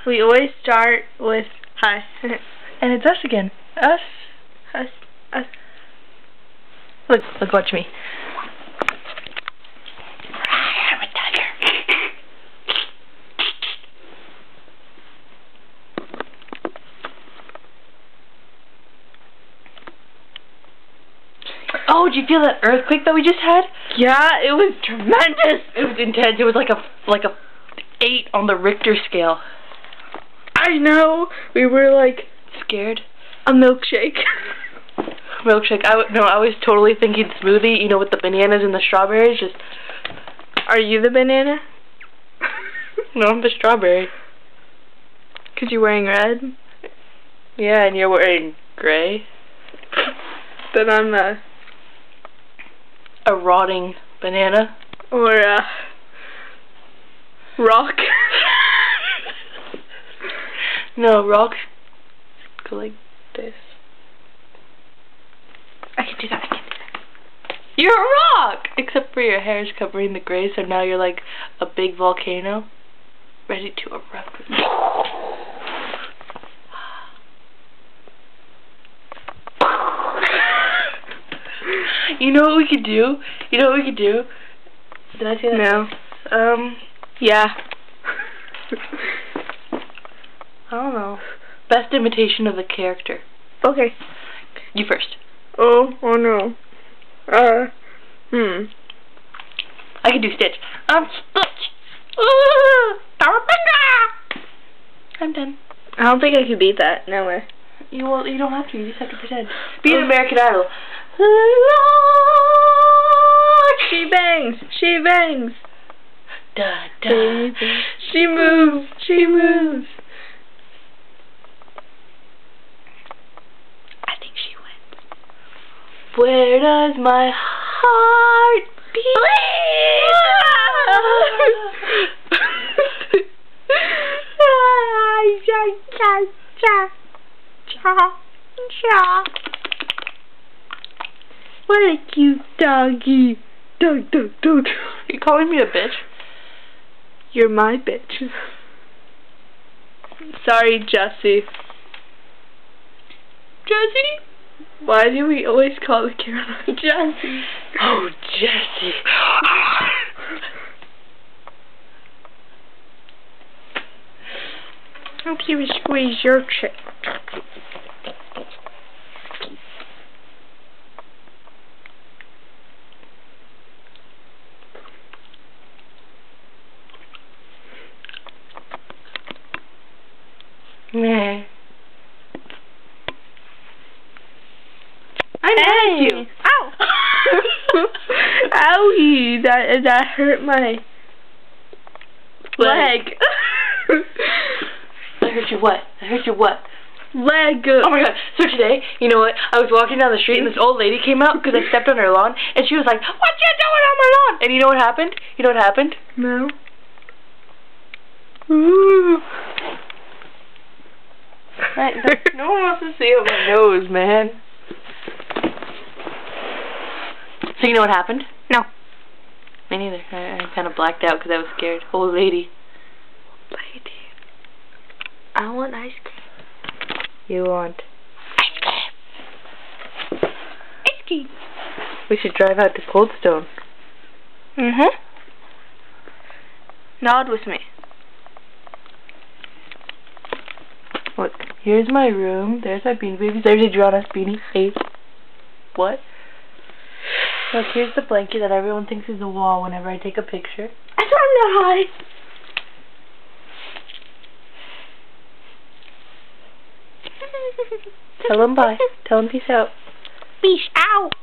We always start with hi. And it's us again. Us. Us. Us. Look, watch me. I'm a tiger. Oh, did you feel that earthquake that we just had? Yeah, it was tremendous. It was intense. It was like a 8 on the Richter scale. I know. We were like Scared. a milkshake. Milkshake. I was totally thinking smoothie. You know, with the bananas and the strawberries. Just. Are you the banana? No, I'm the strawberry. 'Cause you're wearing red. Yeah, and you're wearing gray. Then I'm A rotting banana. or rock. No, rocks go like this. I can do that. You're a rock! Except for your hair is covering the gray, so now you're like a big volcano. Ready to erupt. You know what we could do? Did I say that? No. Yeah. I don't know. Best imitation of a character. Okay. You first. Oh no. I can do Stitch. I'm Stitch. I'm done. I don't think I could beat that. No way. You don't have to. You just have to pretend. Be an American Idol. She bangs. She bangs. Da da. Baby. She moves. She moves. I think she wins. Where does my heart beat? What a cute doggy. Dog. You calling me a bitch? You're my bitch. Sorry, Jessie. Jessie? Why do we always call the camera Jessie? Oh, Jessie. Hope you would squeeze your chick. Meh. I'm mad at you. Ow! Owie! That hurt my leg. I hurt your what? Leg. Oh my god. So today, you know what? I was walking down the street and this old lady came out because I stepped on her lawn and she was like, "What you doing on my lawn?" And you know what happened? No. Ooh. No one wants to see my nose, man. So you know what happened? No. Me neither. I kind of blacked out because I was scared. Old lady. I want ice cream. You want Ice cream. We should drive out to Coldstone. Nod with me. Look, here's my room. There's my beanie babies. There's a drawn-us beanie. Hey. What? Look, here's the blanket that everyone thinks is a wall whenever I take a picture. I don't know how. Tell them bye. Tell them peace out. Peace out.